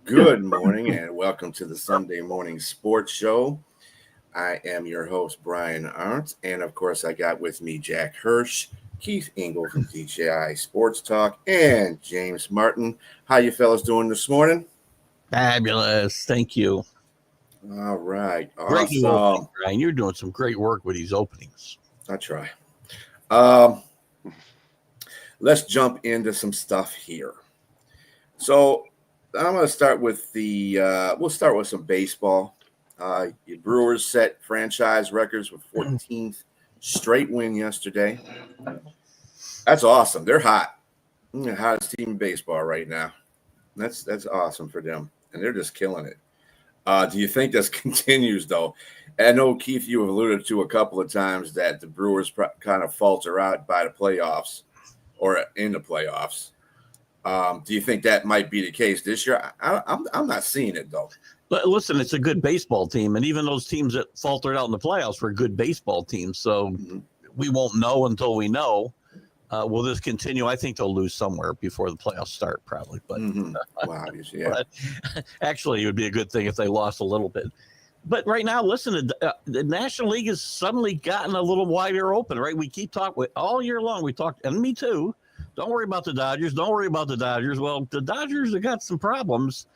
Good morning and welcome to the Sunday Morning Sports Show. I am your host, Brian Arndt, and of course I got with me Jack Hirsch, Keith Engle from DJI Sports Talk, and James Martin. How you fellas doing this morning? Fabulous. Thank you. All right. Great new opening, Awesome. Brian. You're doing some great work with these openings. I try. Let's jump into some stuff here. So I'm going to start with we'll start with some baseball. Your Brewers set franchise records with 14th straight win yesterday. That's awesome. They're hot. They're the hottest team in baseball right now. That's awesome for them, and they're just killing it. Do you think this continues, though? And I know, Keith, you have alluded to a couple of times that the Brewers kind of falter out by the playoffs or in the playoffs. Do you think that might be the case this year? I'm not seeing it, though. Listen, it's a good baseball team, and even those teams that faltered out in the playoffs were good baseball teams, so we won't know until we know. Will this continue? I think they'll lose somewhere before the playoffs start, probably. But, well, obviously, yeah. But actually, it would be a good thing if they lost a little bit. But right now, listen, the National League has suddenly gotten a little wider open, right? We keep talking all year long. We talked, and me too. Don't worry about the Dodgers. Don't worry about the Dodgers. Well, the Dodgers have got some problems,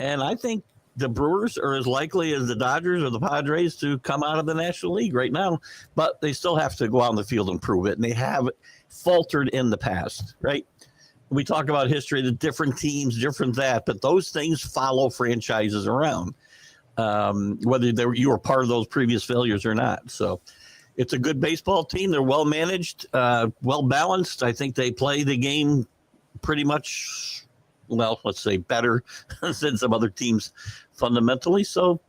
and I think the Brewers are as likely as the Dodgers or the Padres to come out of the National League right now, but they still have to go out on the field and prove it, and they have faltered in the past, right? We talk about history, the different teams, different that, but those things follow franchises around, whether you were part of those previous failures or not. So it's a good baseball team. They're well managed, well balanced. I think they play the game pretty much, well, let's say better than some other teams fundamentally. So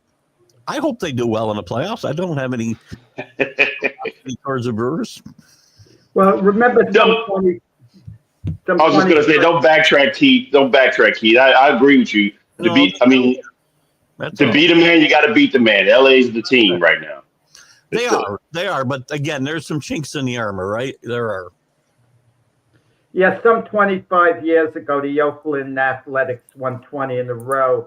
I hope they do well in the playoffs. I don't have any towards the Brewers. Well, remember, I was just going to say, don't backtrack, Keith. Don't backtrack, Keith. I agree with you. To beat the man, you got to beat the man. LA's the team right now. They are. But again, there's some chinks in the armor, right? There are. Yeah, some 25 years ago, the Oakland Athletics won 20 in a row.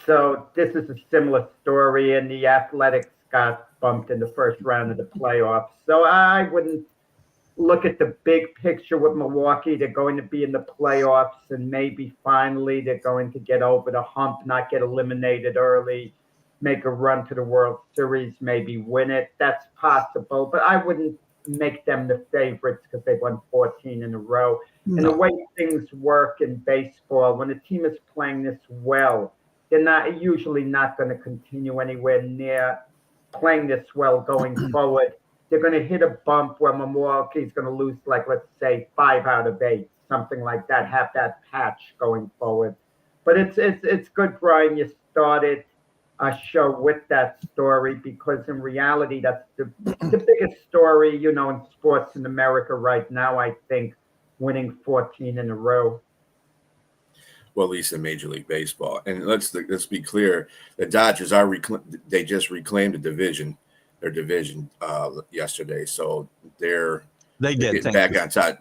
So this is a similar story, and the Athletics got bumped in the first round of the playoffs. So I wouldn't look at the big picture with Milwaukee. They're going to be in the playoffs, and maybe finally they're going to get over the hump, not get eliminated early, make a run to the World Series, maybe win it. That's possible, but I wouldn't make them the favorites because they've won 14 in a row. And the way things work in baseball, when a team is playing this well, they're usually not going to continue anywhere near playing this well going forward. They're going to hit a bump where Milwaukee's going to lose, like, let's say, 5 out of 8, something like that, have that patch going forward. But it's good, Brian, you started a show with that story, because in reality, that's the biggest story, in sports in America right now, I think, winning 14 in a row. Well, at least in Major League Baseball. And let's be clear, the Dodgers they just reclaimed their division yesterday, so they're getting back on top.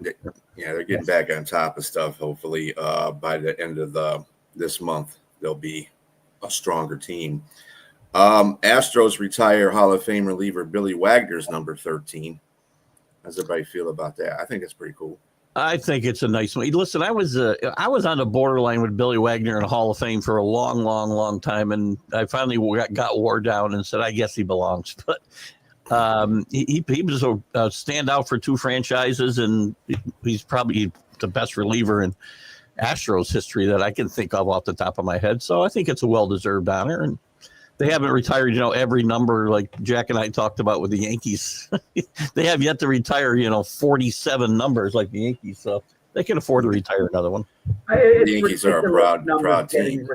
Yeah, they're getting back on top of stuff. Hopefully, by the end of this month, they'll be a stronger team. Astros retire Hall of Fame reliever Billy Wagner's number 13. How does everybody feel about that? I think it's pretty cool. I think it's a nice one. Listen, I was on the borderline with Billy Wagner in the Hall of Fame for a long, long, long time, and I finally got wore down and said, I guess he belongs. But he was a standout for 2 franchises, and he's probably the best reliever in Astros history that I can think of off the top of my head. So I think it's a well-deserved honor, and they haven't retired, every number like Jack and I talked about with the Yankees. They have yet to retire, 47 numbers like the Yankees. So they can afford to retire another one. The Yankees are a proud team.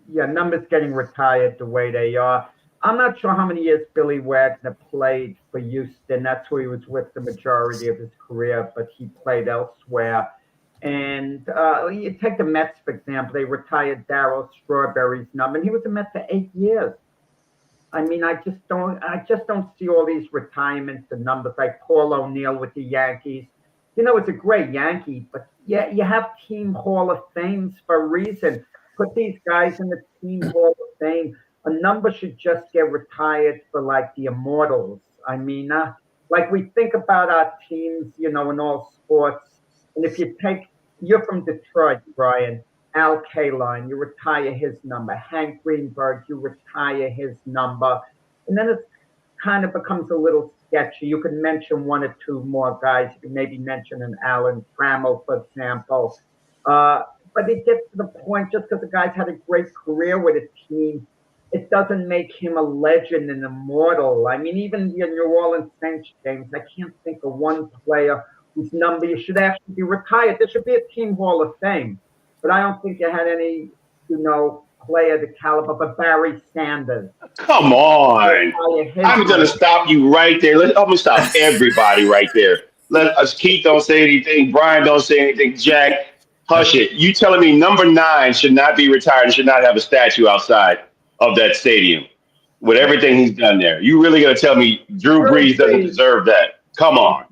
Numbers getting retired the way they are. I'm not sure how many years Billy Wagner played for Houston. That's who he was with the majority of his career, but he played elsewhere. And you take the Mets, for example. They retired Darryl Strawberry's number, and he was a Met for 8 years. I mean, I just don't see all these retirements and numbers like Paul O'Neill with the Yankees. It's a great Yankee, but yeah, you have team Hall of Fames for a reason. put these guys in the Team Hall of Fame. A number should just get retired for like the immortals. I mean, like we think about our teams, in all sports. And if you're from Detroit, Brian, Al Kaline, you retire his number. Hank Greenberg, you retire his number. And then it kind of becomes a little sketchy. You can mention one or two more guys. You can maybe mention an Alan Trammell, for example. But it gets to the point, just because the guy's had a great career with a team, it doesn't make him a legend and immortal. I mean, even the New Orleans Saints, James, I can't think of one player whose number should actually be retired. There should be a Team Hall of Fame. But I don't think you had any, player the caliber of Barry Sanders. Come on. I'm going to stop you right there. I'm going to stop everybody right there. Let us. Keith don't say anything. Brian don't say anything. Jack, hush it. You telling me number 9 should not be retired and should not have a statue outside of that stadium with everything he's done there? You really going to tell me Drew Brees doesn't deserve that? Come on.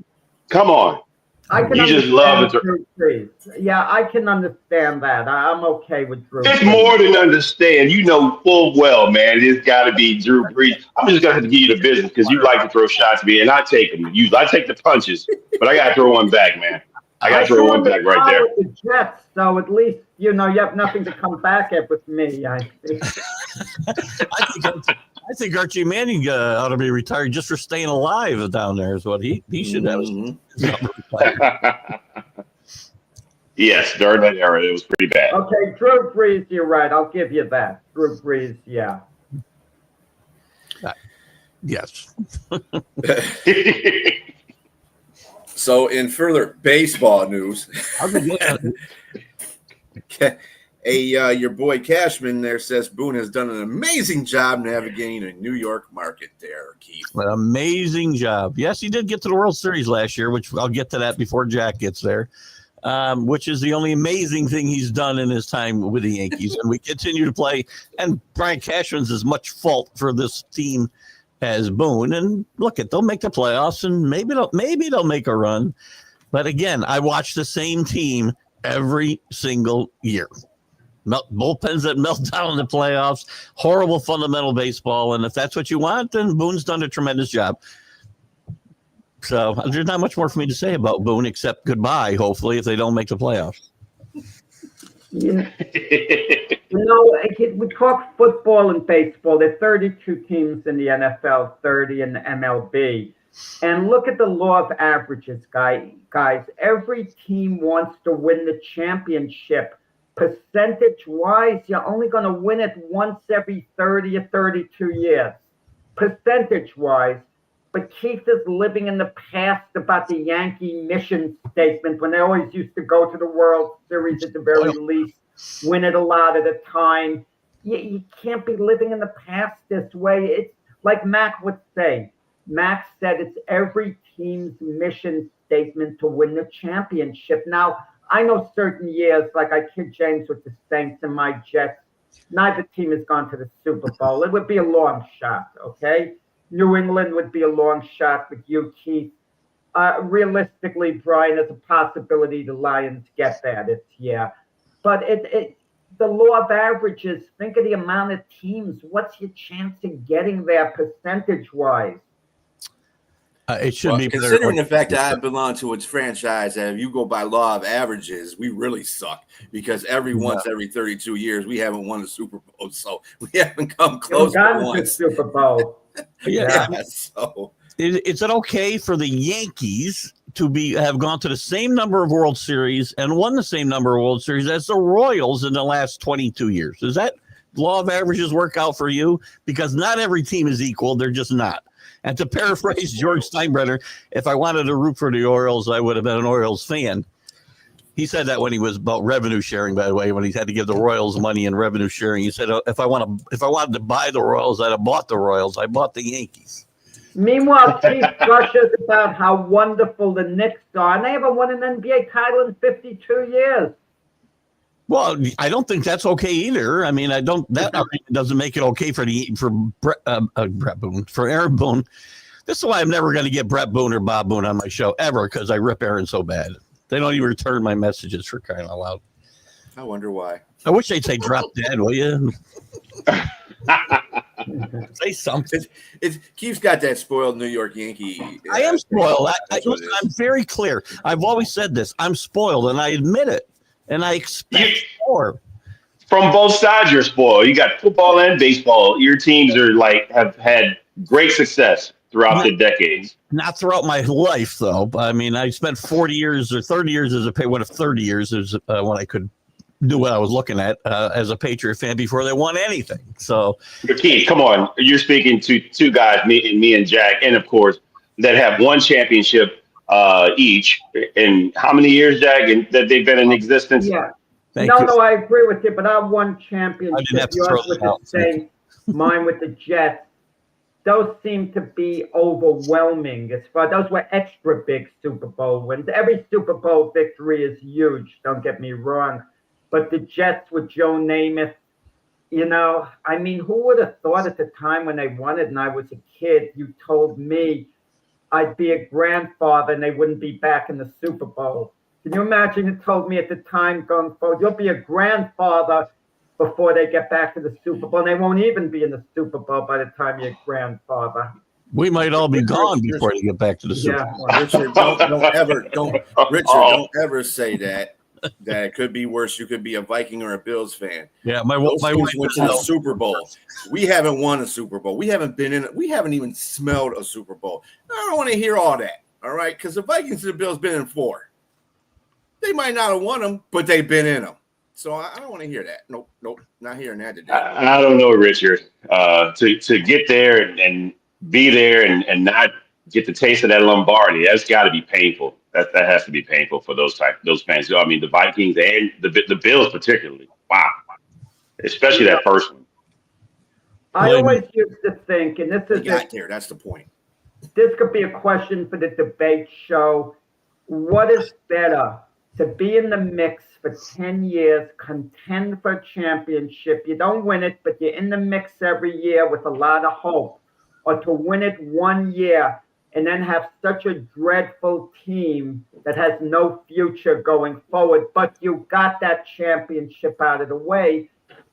You just love it. Yeah, I can understand that. I'm okay with Drew. It's more than understand. You know full well, man. It's got to be Drew Brees. I'm just going to have to give you the business because you like to throw shots at me, and I take them. I take the punches, but I got to throw one back, man. I got to throw one back right there. The Jets, so at least, you have nothing to come back at with me. I think Archie Manning ought to be retired just for staying alive down there is what he should have. Yes, during that era, it was pretty bad. Okay, Drew Brees, you're right. I'll give you that. Drew Brees, yeah. Yes. So in further baseball news, your boy Cashman there says Boone has done an amazing job navigating a New York market there, Keith. An amazing job. Yes, he did get to the World Series last year, which I'll get to that before Jack gets there, which is the only amazing thing he's done in his time with the Yankees. And we continue to play. And Brian Cashman's as much fault for this team as Boone. And look, they'll make the playoffs, and maybe they'll make a run. But again, I watch the same team every single year. Bullpens that melt down in the playoffs, horrible fundamental baseball. And if that's what you want, then Boone's done a tremendous job. So there's not much more for me to say about Boone except goodbye, hopefully, if they don't make the playoffs. We talk football and baseball. There are 32 teams in the NFL, 30 in the MLB. And look at the law of averages, guys. Every team wants to win the championship. Percentage-wise, you're only going to win it once every 30 or 32 years. Percentage-wise. But Keith is living in the past about the Yankee mission statement when they always used to go to the World Series at the very least, win it a lot at a time. You can't be living in the past this way. It's like Mac would say. Mac said it's every team's mission statement to win the championship. Now, I know certain years, like I kid James with the Saints and my Jets, neither team has gone to the Super Bowl. It would be a long shot, okay? New England would be a long shot with you, Keith. Realistically, Brian, there's a possibility the Lions get that. But the law of averages, think of the amount of teams. What's your chance of getting there percentage-wise? It should be considering the fact that I belong to its franchise, and if you go by law of averages, we really suck because every 32 years we haven't won a Super Bowl, so we haven't come close to once. Super Bowl. So is it okay for the Yankees to have gone to the same number of World Series and won the same number of World Series as the Royals in the last 22 years? Does that law of averages work out for you? Because not every team is equal. They're just not. And to paraphrase George Steinbrenner, if I wanted to root for the Orioles, I would have been an Orioles fan. He said that when he was about revenue sharing, by the way, when he had to give the Royals money in revenue sharing. He said, if I wanted to buy the Royals, I'd have bought the Royals. I bought the Yankees. Meanwhile, Keith gushes about how wonderful the Knicks are, and they haven't won an NBA title in 52 years. Well, I don't think that's okay either. I mean, that doesn't make it okay for Brett Boone, for Aaron Boone. This is why I'm never going to get Brett Boone or Bob Boone on my show ever, because I rip Aaron so bad. They don't even return my messages, for crying out loud. I wonder why. I wish they'd say drop dead, will you? Say something. Keith's got that spoiled New York Yankee. I am spoiled. Listen, I'm very clear. I've always said this. I'm spoiled, and I admit it. And I expect more. From both sides, you're spoiled. You got football and baseball. Your teams are have had great success throughout the decades. Not throughout my life, though. I mean, I spent 40 years or 30 years as a what if 30 years is when I could do what I was looking at as a Patriot fan before they won anything. So, but Keith, come on, you're speaking to two guys, me and Jack, and of course that have one championship each. In how many years, Jack, that they've been in existence? Yeah. Thank you. No, I agree with you, but I won championship. Yours with the out. Saints, mine with the Jets. Those seem to be overwhelming. As far those were extra big Super Bowl wins. Every Super Bowl victory is huge. Don't get me wrong, but the Jets with Joe Namath, I mean, who would have thought at the time when they won it and I was a kid, you told me I'd be a grandfather and they wouldn't be back in the Super Bowl. Can you imagine? You told me at the time going forward, you'll be a grandfather before they get back to the Super Bowl. And they won't even be in the Super Bowl by the time you're a grandfather. We might all be gone before they get back to the Super Bowl. Richard, don't ever say that. That it could be worse. You could be a Viking or a Bills fan. Yeah, my wife went to the Super Bowl. We haven't won a Super Bowl. We haven't been in it. We haven't even smelled a Super Bowl. I don't want to hear all that. All right, because the Vikings and the Bills been in 4. They might not have won them, but they've been in them. So I don't want to hear that. Nope, not hearing that today. I don't know, Richard. To get there and be there and not get the taste of that Lombardi, that's got to be painful. That has to be painful for those fans. I mean, the Vikings and the Bills particularly. Wow, especially that first one. I always used to think, and this is there. That's the point. This could be a question for the debate show. What is better, to be in the mix for 10 years, contend for a championship? You don't win it, but you're in the mix every year with a lot of hope, or to win it one year and then have such a dreadful team that has no future going forward, but you got that championship out of the way.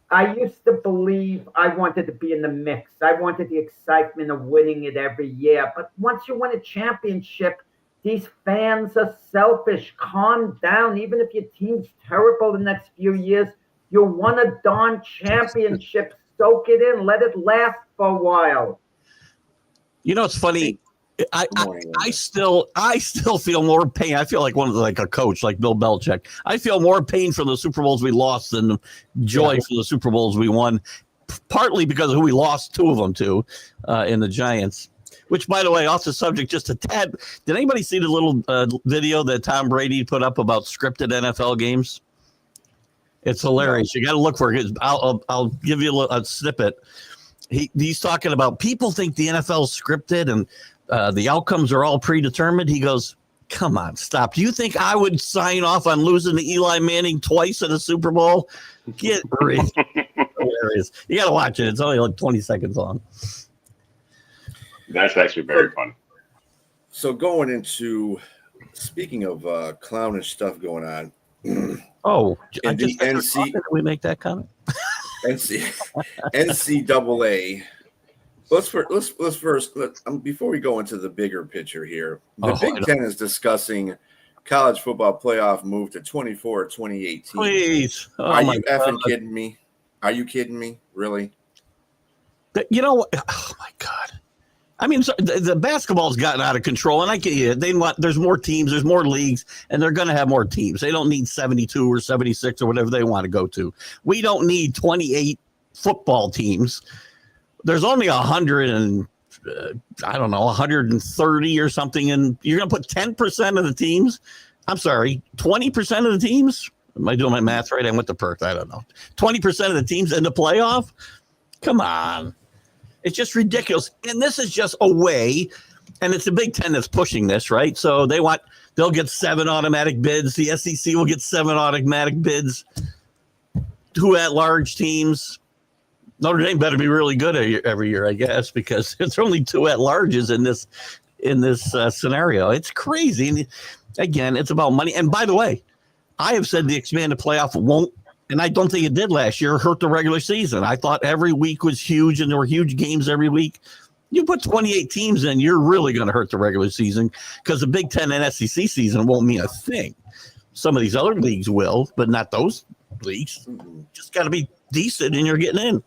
I used to believe I wanted to be in the mix. I wanted the excitement of winning it every year. But once you win a championship, these fans are selfish. Calm down. Even if your team's terrible the next few years, you won a darn championship. Soak it in. Let it last for a while. It's funny. I still feel more pain. I feel like a coach, like Bill Belichick. I feel more pain from the Super Bowls we lost than joy from the Super Bowls we won, partly because of who we lost 2 of them to in the Giants. Which, by the way, off the subject, just a tad. Did anybody see the little video that Tom Brady put up about scripted NFL games? It's hilarious. You got to look for it. I'll give you a snippet. He's talking about people think the NFL is scripted and the outcomes are all predetermined. He goes, come on, stop. Do you think I would sign off on losing to Eli Manning twice in a Super Bowl? Get real. Hilarious. You got to watch it. It's only like 20 seconds long. That's actually very funny. So speaking of clownish stuff going on. Did we make that comment? NCAA. Let's first before we go into the bigger picture here. The Big Ten is discussing college football playoff move to 24 2018. Please. Are you effing kidding me? Are you kidding me? Really? Oh my God. I mean, the basketball's gotten out of control, and I get it. There's more teams, there's more leagues, and they're going to have more teams. They don't need 72 or 76 or whatever they want to go to. We don't need 28 football teams. There's only 130 or something, and you're going to put 10% of the teams. I'm sorry, 20% of the teams. Am I doing my math right? I went to Perth. I don't know. 20% of the teams in the playoff. Come on. It's just ridiculous. And this is just a way, and it's the Big Ten that's pushing this, right? So they'll get 7 automatic bids. The SEC will get 7 automatic bids. 2 at-large teams. Notre Dame better be really good every year, I guess, because there's only 2 at-larges in this scenario. It's crazy. And again, it's about money. And by the way, I have said the expanded playoff won't And I don't think it did last year. It hurt the regular season. I thought every week was huge, and there were huge games every week. You put 28 teams in, you're really going to hurt the regular season because the Big Ten and SEC season won't mean a thing. Some of these other leagues will, but not those leagues. Just got to be decent, and you're getting in.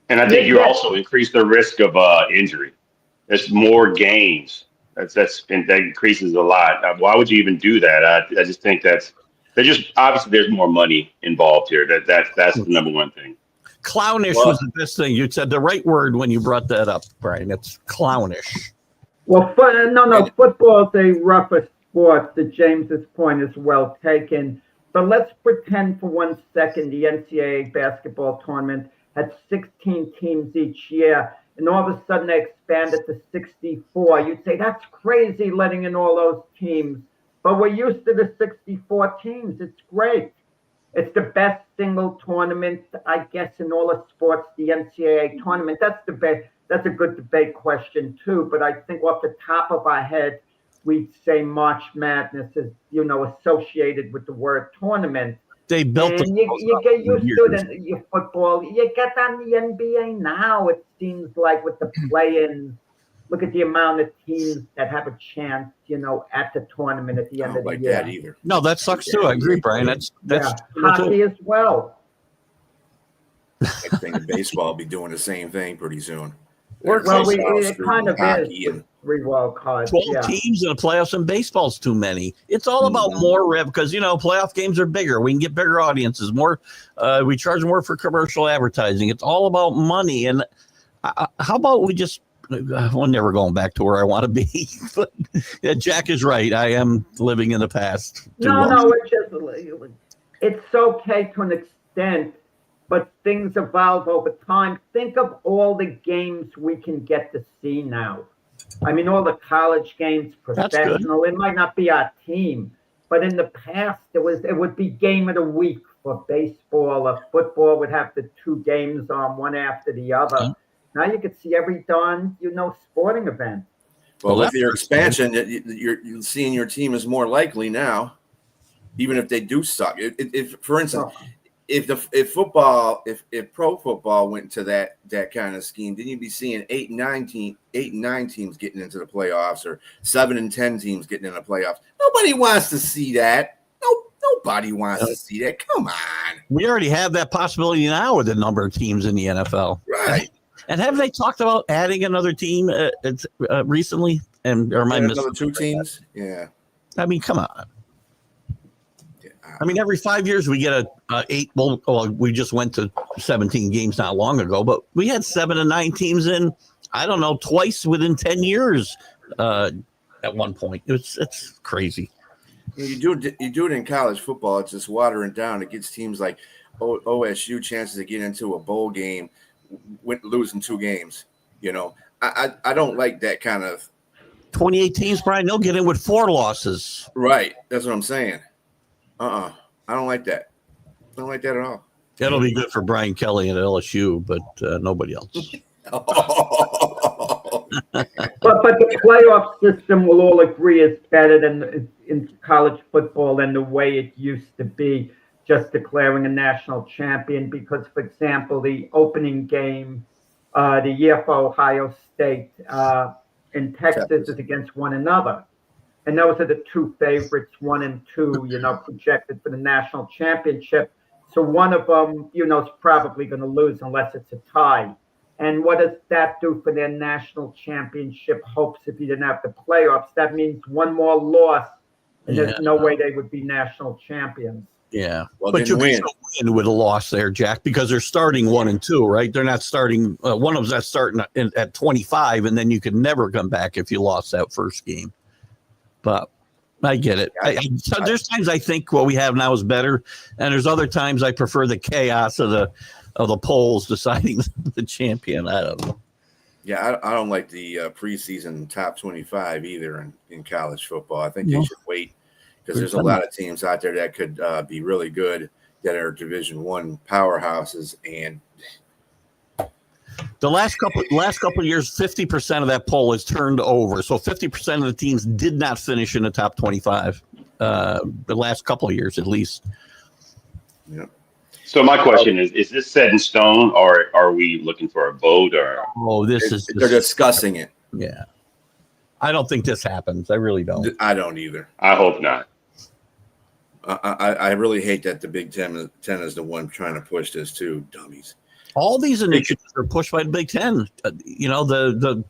And I think you also increase the risk of injury. There's more games. That increases a lot. Why would you even do that? I just think obviously there's more money involved here. That's the number one thing. Clownish was the best thing. You said the right word when you brought that up, Brian. It's clownish. Well, football is a rougher sport. To James's point is well taken. But let's pretend for 1 second the NCAA basketball tournament had 16 teams each year, and all of a sudden they expanded to 64. You'd say, that's crazy letting in all those teams. But we're used to the 64 teams. It's great. It's the best single tournament, I guess, in all of sports, the NCAA tournament. That's a good debate question, too. But I think off the top of our head, we'd say March Madness is, associated with the word tournament. They built and you get used to it in your football. You get on the NBA now, it seems like, with the play-ins. Look at the amount of teams that have a chance, at the tournament at the end of the year. That either. No, that sucks too. I agree, Brian. That's hockey as well. I think in baseball will be doing the same thing pretty soon. It kind of is. 3 wild cards. 12 teams in the playoffs in baseball's too many. It's all about more rev because playoff games are bigger. We can get bigger audiences. More, we charge more for commercial advertising. It's all about money. And how about we just? I'm never going back to where I want to be. But Jack is right. I am living in the past. It's okay to an extent, but things evolve over time. Think of all the games we can get to see now. I mean, all the college games, professional. It might not be our team, but in the past, it would be game of the week for baseball. Or football would have the 2 games on one after the other. Mm-hmm. Now you could see every darn, sporting event. Well, with your expansion, you're seeing your team is more likely now, even if they do suck. If for instance, if pro football went to that kind of scheme, then you'd be seeing 8 and 9 teams getting into the playoffs, or 7 and 10 teams getting into the playoffs. Nobody wants to see that. Nobody wants to see that. Come on. We already have that possibility now with the number of teams in the NFL. Right. And have they talked about adding another team recently? Or am I missing another 2 teams? Yeah. I mean, come on. Yeah. I mean, every 5 years we get a 8. Well, we just went to 17 games not long ago, but we had 7 and 9 teams in. I don't know, twice within 10 years. At one point, it's crazy. You do it in college football. It's just watering down. It gets teams like OSU chances to get into a bowl game. Losing 2 games, I don't like that kind of 28 teams, Brian. They'll get in with 4 losses. Right. That's what I'm saying. I don't like that. I don't like that at all. That'll be good for Brian Kelly and LSU, but nobody else. But the playoff system, we'll all agree, is better than in college football than the way it used to be. Just declaring a national champion, because, for example, the opening game, the year for Ohio State and Texas is against one another. And those are the 2 favorites, 1 and 2, projected for the national championship. So one of them, is probably going to lose unless it's a tie. And what does that do for their national championship hopes if you didn't have the playoffs? That means one more loss, and there's no way they would be national champions. Yeah, but you can win with a loss there, Jack, because they're starting 1 and 2, right? They're not starting. One of them's not starting at 25, and then you could never come back if you lost that first game. But I get it. There's times I think what we have now is better, and there's other times I prefer the chaos of the polls deciding the champion. I don't know. Yeah, I don't like the preseason top 25 either in college football. I think they should wait. Because there's a lot of teams out there that could be really good that are Division I powerhouses, and the last couple of years, 50% of that poll is turned over. So 50% of the teams did not finish in the top 25. The last couple of years, at least. Yeah. So my question is this set in stone, or are we looking for a vote? Or They're discussing it. Yeah. I don't think this happens. I really don't. I don't either. I hope not. I really hate that the Big Ten is the one trying to push this too, dummies. All these initiatives are pushed by the Big Ten. The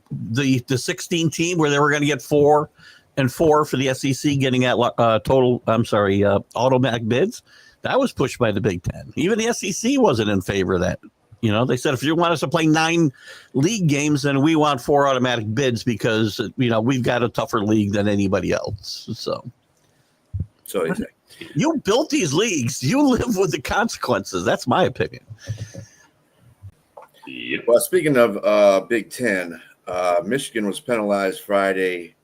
16 team where they were going to get 4 and 4 for the SEC getting at automatic bids. That was pushed by the Big Ten. Even the SEC wasn't in favor of that. They said, if you want us to play 9 league games, then we want 4 automatic bids because, we've got a tougher league than anybody else. So you say. You built these leagues. You live with the consequences. That's my opinion. Well, speaking of Big Ten, Michigan was penalized Friday.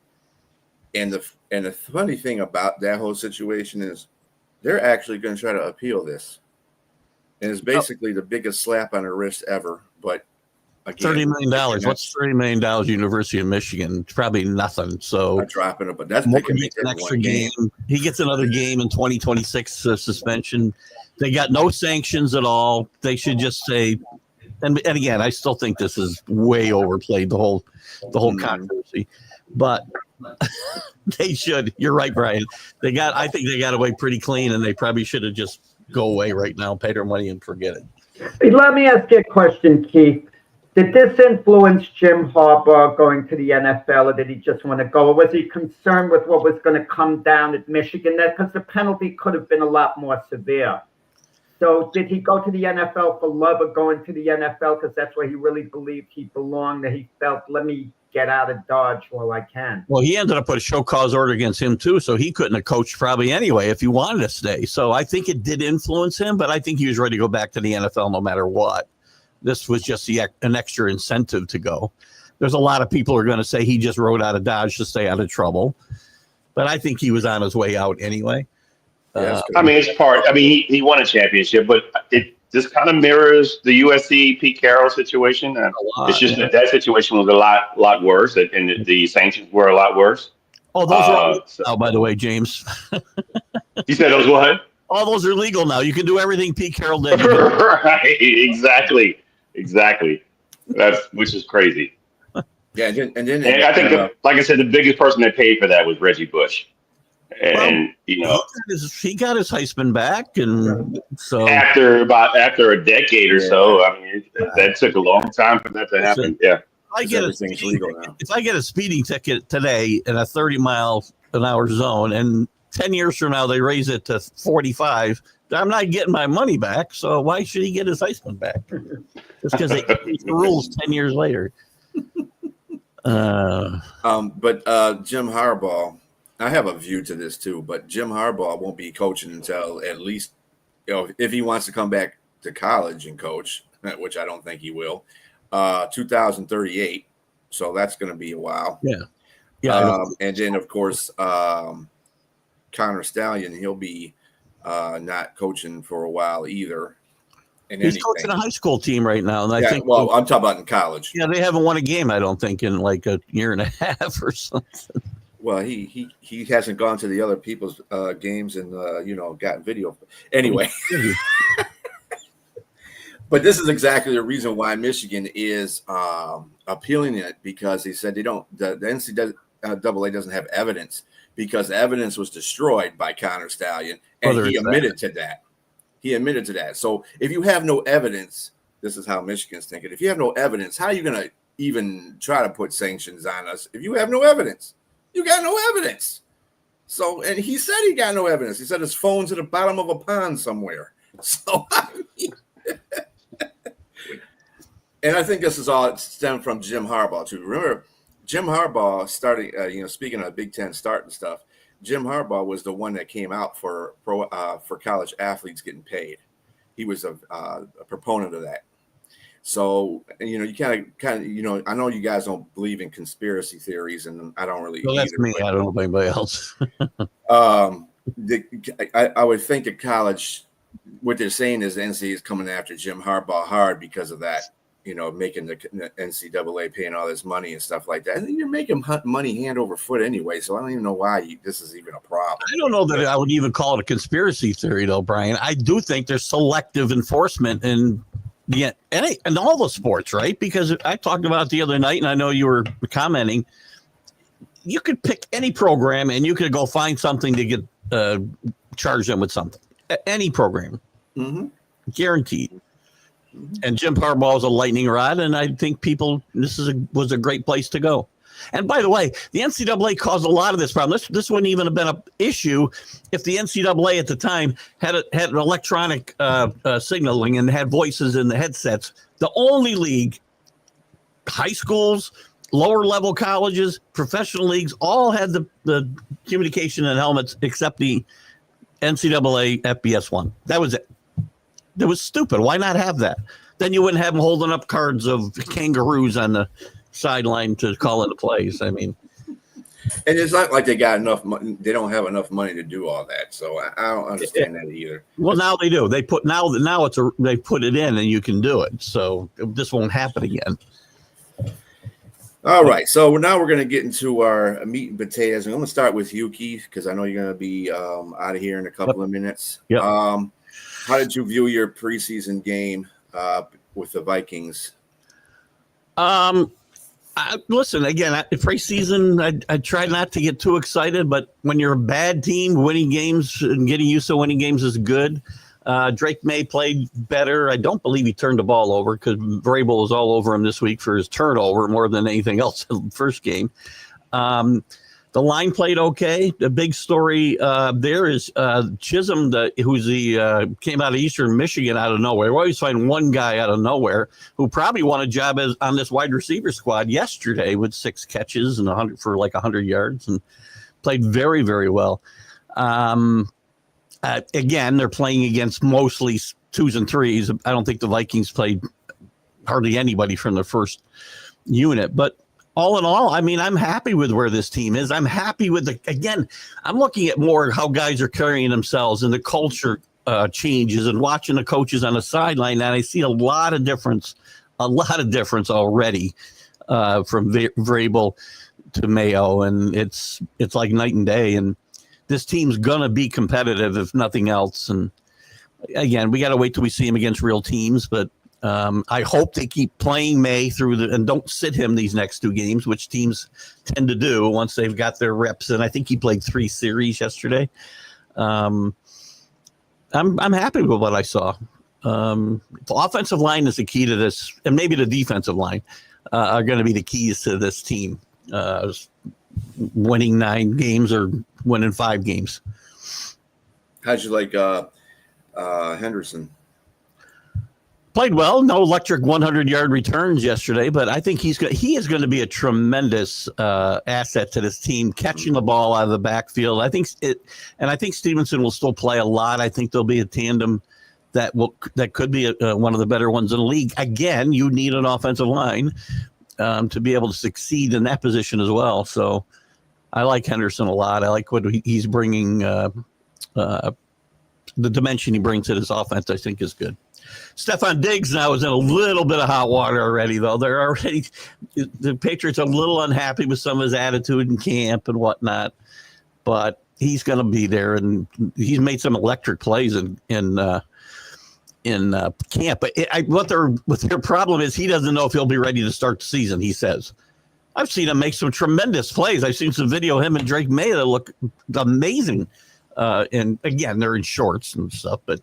And the funny thing about that whole situation is they're actually going to try to appeal this. And it's basically the biggest slap on the wrist ever. But again, $30 million. What's $30 million? University of Michigan? It's probably nothing. So I'm dropping it, but that's Morgan gets an extra game. He gets another game in 2026 suspension. They got no sanctions at all. They should just say. And again, I still think this is way overplayed. The whole controversy, but they should. You're right, Brian. I think they got away pretty clean, and they probably should have just go away right now, pay their money, and forget it. Hey, let me ask you a question, Keith. Did this influence Jim Harbaugh going to the NFL, or did he just want to go? Or was he concerned with what was going to come down at Michigan? Because the penalty could have been a lot more severe. So did he go to the NFL for love of going to the NFL because that's where he really believed he belonged, that he felt, let me get out of Dodge while I can? Well, he ended up with a show cause order against him, too, so he couldn't have coached probably anyway if he wanted to stay. So I think it did influence him, but I think he was ready to go back to the NFL no matter what. This was just an extra incentive to go. There's a lot of people who are going to say he just rode out of Dodge to stay out of trouble, but I think he was on his way out anyway. It's part. He won a championship, but it just kind of mirrors the USC Pete Carroll situation. It's just that situation was a lot worse, and the sanctions were a lot worse. Oh, those are by the way, James. You said those what? All those are legal now. You can do everything Pete Carroll did. Right? Exactly. Which is crazy. Yeah, and I think, like I said, the biggest person that paid for that was Reggie Bush. And he got his Heisman back, and so after a decade or so, that took a long time for that to happen. Yeah, if I get a speeding ticket today in a 30-mile-an-hour zone, and 10 years from now they raise it to 45, I'm not getting my money back. So why should he get his Heisman back? Just because they changed the rules 10 years later. But Jim Harbaugh. I have a view to this too, but Jim Harbaugh won't be coaching until at least, if he wants to come back to college and coach, which I don't think he will, 2038. So that's going to be a while. Yeah. And then of course, Connor Stallion, he'll be not coaching for a while either. He's coaching a high school team right now, and I think. Well, I'm talking about in college. Yeah, they haven't won a game, I don't think, in like a year and a half or something. Well, he hasn't gone to the other people's games and gotten video. Anyway, but this is exactly the reason why Michigan is appealing it, because they said the NCAA doesn't have evidence, because evidence was destroyed by Connor Stallion, and he admitted to that. He admitted to that. So if you have no evidence, this is how Michigan's thinking. If you have no evidence, how are you going to even try to put sanctions on us if you have no evidence? You got no evidence. So, and he said he got no evidence. He said his phone's at the bottom of a pond somewhere. So, and I think this is all stemmed from Jim Harbaugh too. Remember, Jim Harbaugh starting, speaking of Big Ten starting stuff, Jim Harbaugh was the one that came out for college athletes getting paid. He was a proponent of that. So, you kind of, I know you guys don't believe in conspiracy theories, and I don't really. Well, that's me. I don't know about anybody else. I would think at college, what they're saying is the NCAA is coming after Jim Harbaugh hard because of that. making the NCAA paying all this money and stuff like that. And you're making money hand over foot anyway. So I don't even know why this is even a problem. I don't know that I would even call it a conspiracy theory, though, Brian. I do think there's selective enforcement in all the sports, right? Because I talked about it the other night, and I know you were commenting. You could pick any program, and you could go find something to get charge them with something. Any program, guaranteed. And Jim Harbaugh is a lightning rod, and I think was a great place to go. And by the way, the NCAA caused a lot of this problem. This wouldn't even have been an issue if the NCAA at the time had an electronic signaling and had voices in the headsets. The only league, high schools, lower level colleges, professional leagues, all had the communication and helmets except the NCAA FBS one. That was it. That was stupid. Why not have that? Then you wouldn't have them holding up cards of kangaroos on the sideline to call in the plays. I mean, and it's not like they got enough money. They don't have enough money to do all that. So I don't understand that either. Well, now they do. They put they put it in and you can do it. So this won't happen again. All right. So now we're going to get into our meat and potatoes. I'm going to start with you, Keith, because I know you're going to be out of here in a couple of minutes. Yeah. How did you view your preseason game with the Vikings? Listen, again, preseason, I try not to get too excited, but when you're a bad team, winning games and getting used to winning games is good. Drake May played better. I don't believe he turned the ball over because Vrabel was all over him this week for his turnover more than anything else in the first game. The line played okay. The big story there is Chisholm, came out of Eastern Michigan out of nowhere. We always find one guy out of nowhere who probably won a job on this wide receiver squad yesterday with 6 catches and 100 yards and played very, very well. Again, they're playing against mostly 2s and 3s. I don't think the Vikings played hardly anybody from the first unit, but all in all, I mean, I'm happy with where this team is. I'm happy with I'm looking at more how guys are carrying themselves and the culture changes and watching the coaches on the sideline. And I see a lot of difference already from Vrabel to Mayo. And it's like night and day. And this team's going to be competitive, if nothing else. And again, we got to wait till we see him against real teams, but I hope they keep playing May and don't sit him these next 2 games, which teams tend to do once they've got their reps. And I think he played 3 series yesterday. I'm happy with what I saw. The offensive line is the key to this, and maybe the defensive line are going to be the keys to this team winning 9 games or winning 5 games. How'd you like Henderson? Played well, no electric 100-yard returns yesterday, but I think he is going to be a tremendous asset to this team, catching the ball out of the backfield. I think Stevenson will still play a lot. I think there'll be a tandem that could be one of the better ones in the league. Again, you need an offensive line to be able to succeed in that position as well. So I like Henderson a lot. I like what he's bringing. The dimension he brings to this offense, I think, is good. Stephon Diggs now is in a little bit of hot water already, though. The Patriots are a little unhappy with some of his attitude in camp and whatnot, but he's going to be there, and he's made some electric plays in camp. But what their problem is, he doesn't know if he'll be ready to start the season. He says, "I've seen him make some tremendous plays. I've seen some video of him and Drake May that look amazing." And again, they're in shorts and stuff, but.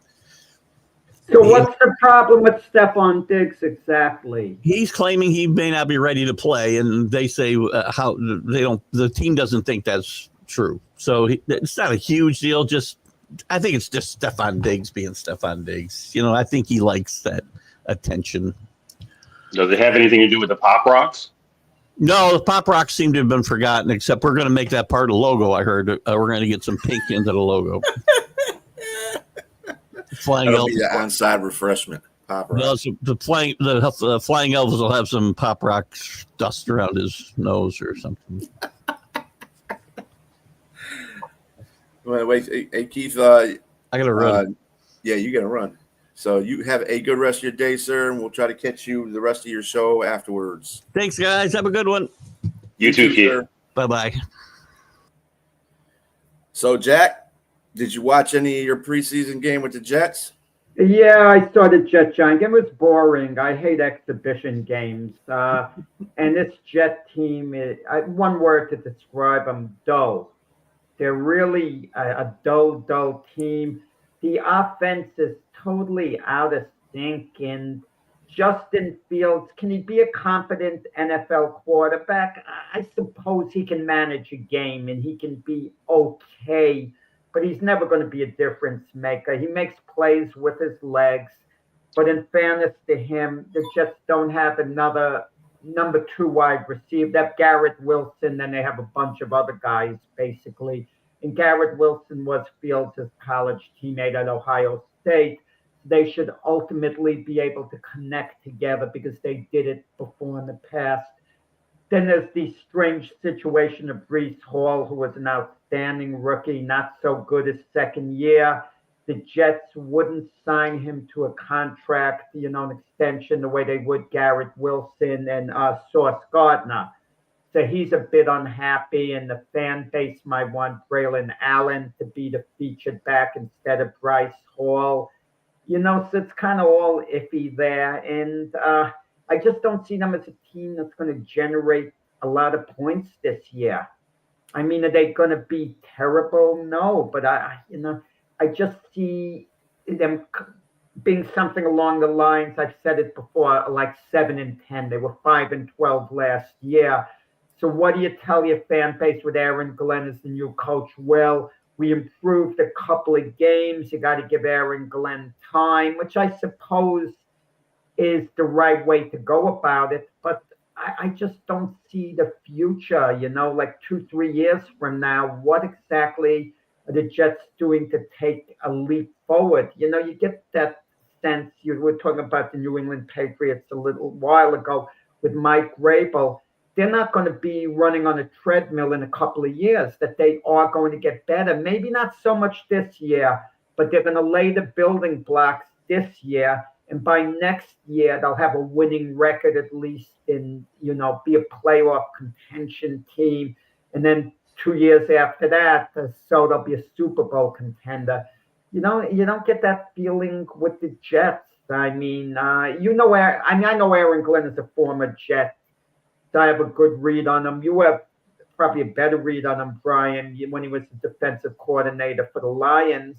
So what's the problem with Stephon Diggs exactly? He's claiming he may not be ready to play, and they say the team doesn't think that's true. So it's not a huge deal. I think it's just Stephon Diggs being Stephon Diggs. I think he likes that attention. Does it have anything to do with the Pop Rocks? No, the Pop Rocks seem to have been forgotten, except we're going to make that part of the logo. I heard we're going to get some pink into the logo. Flying That'll Elves. be the onside refreshment. Pop Rock. No, the Flying Elves will have some Pop Rock dust around his nose or something. Wait, hey Keith. I got to run. Yeah, you got to run. So you have a good rest of your day, sir, and we'll try to catch you the rest of your show afterwards. Thanks, guys. Have a good one. You too, Keith. Bye-bye. So, Jack, did you watch any of your preseason game with the Jets? Yeah, I saw the Jet Giant. It was boring. I hate exhibition games. And this Jet team, one word to describe them, dull. They're really a dull team. The offense is totally out of sync. And Justin Fields, can he be a competent NFL quarterback? I suppose he can manage a game and he can be okay, but he's never going to be a difference maker. He makes plays with his legs, but in fairness to him, the Jets don't have another number 2 wide receiver. They have Garrett Wilson, and they have a bunch of other guys, basically. And Garrett Wilson was Fields' college teammate at Ohio State. They should ultimately be able to connect together because they did it before in the past. Then there's the strange situation of Breece Hall, who was an outstanding rookie, not so good his second year. The Jets wouldn't sign him to a contract, an extension the way they would Garrett Wilson and Sauce Gardner. So he's a bit unhappy, and the fan base might want Braylon Allen to be the featured back instead of Bryce Hall. So it's kind of all iffy there. And I just don't see them as a team that's going to generate a lot of points this year. I mean, are they going to be terrible? No, but I just see them being something along the lines, I've said it before, like 7-10. They were 5-12 last year. So what do you tell your fan base with Aaron Glenn as the new coach? Well, we improved a couple of games. You got to give Aaron Glenn time, which I suppose is the right way to go about it. But I just don't see the future, like 2-3 years from now. What exactly are the Jets doing to take a leap forward? You get that sense. You were talking about the New England Patriots a little while ago with Mike Vrabel. They're not going to be running on a treadmill in a couple of years, that they are going to get better. Maybe not so much this year, but they're going to lay the building blocks this year. And by next year, they'll have a winning record at least and, be a playoff contention team. And then 2 years after that, so they'll be a Super Bowl contender. You don't get that feeling with the Jets. I mean, I know Aaron Glenn is a former Jet. I have a good read on him. You have probably a better read on him, Brian, when he was the defensive coordinator for the Lions.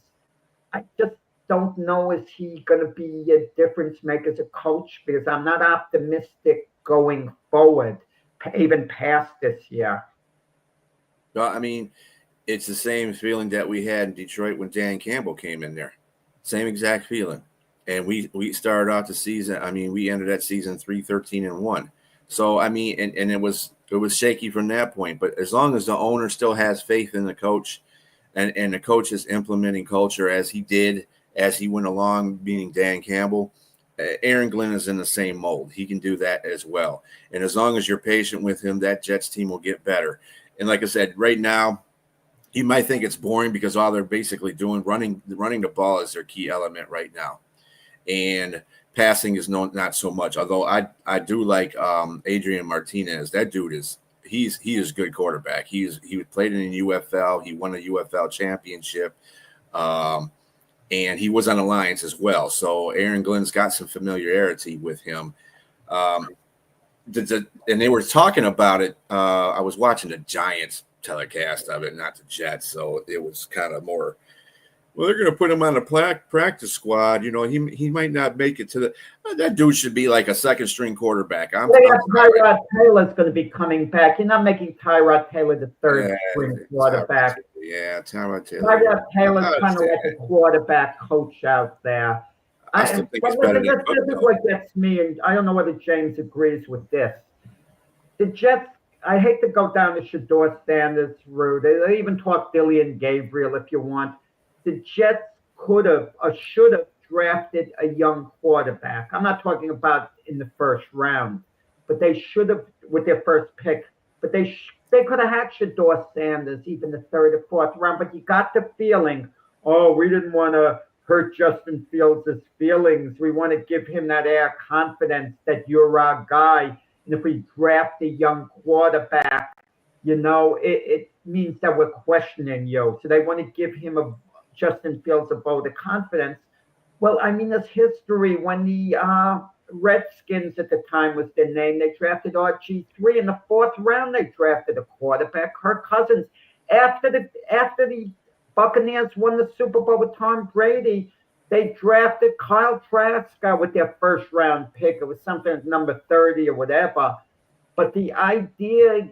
I just don't know, is he going to be a difference maker as a coach? Because I'm not optimistic going forward, even past this year. Well, I mean, it's the same feeling that we had in Detroit when Dan Campbell came in there. Same exact feeling. And we started out the season. I mean, we ended that season 3-13-1. So, I mean, and it was shaky from that point. But as long as the owner still has faith in the coach and the coach is implementing culture as he did as he went along, meaning Dan Campbell, Aaron Glenn is in the same mold. He can do that as well. And as long as you're patient with him, that Jets team will get better. And like I said, right now, you might think it's boring because all they're basically doing, running the ball is their key element right now. And passing is not so much. Although I do like Adrian Martinez. That dude is a good quarterback. He played in the UFL. He won a UFL championship, and he was on the Lions as well. So Aaron Glenn's got some familiarity with him. And they were talking about it. I was watching the Giants telecast of it, not the Jets. So it was kind of more. Well, they're going to put him on the practice squad. He might not make it to the. That dude should be like a second string quarterback. Tyrod Taylor's going to be coming back. You're not making Tyrod Taylor the third string quarterback. Tyrod Taylor. Tyrod Taylor's kind of like a quarterback coach out there. I still think it's better than This is what gets me, and I don't know whether James agrees with this. The Jets. I hate to go down the Shedeur Sanders route. They even talk Billy and Gabriel if you want. The Jets could have or should have drafted a young quarterback. I'm not talking about in the first round, but they should have with their first pick. But they could have had Shedeur Sanders even the third or fourth round. But you got the feeling, we didn't want to hurt Justin Fields' feelings. We want to give him that air confidence that you're our guy. And if we draft a young quarterback, it means that we're questioning you. So they want to give him Justin Fields a vote of confidence. Well, I mean, there's history. When the Redskins at the time was their name, they drafted RG3 in the 4th round. They drafted a quarterback, Kirk Cousins. After the Buccaneers won the Super Bowl with Tom Brady, they drafted Kyle Trask with their 1st round pick. It was something like number 30 or whatever. But the idea,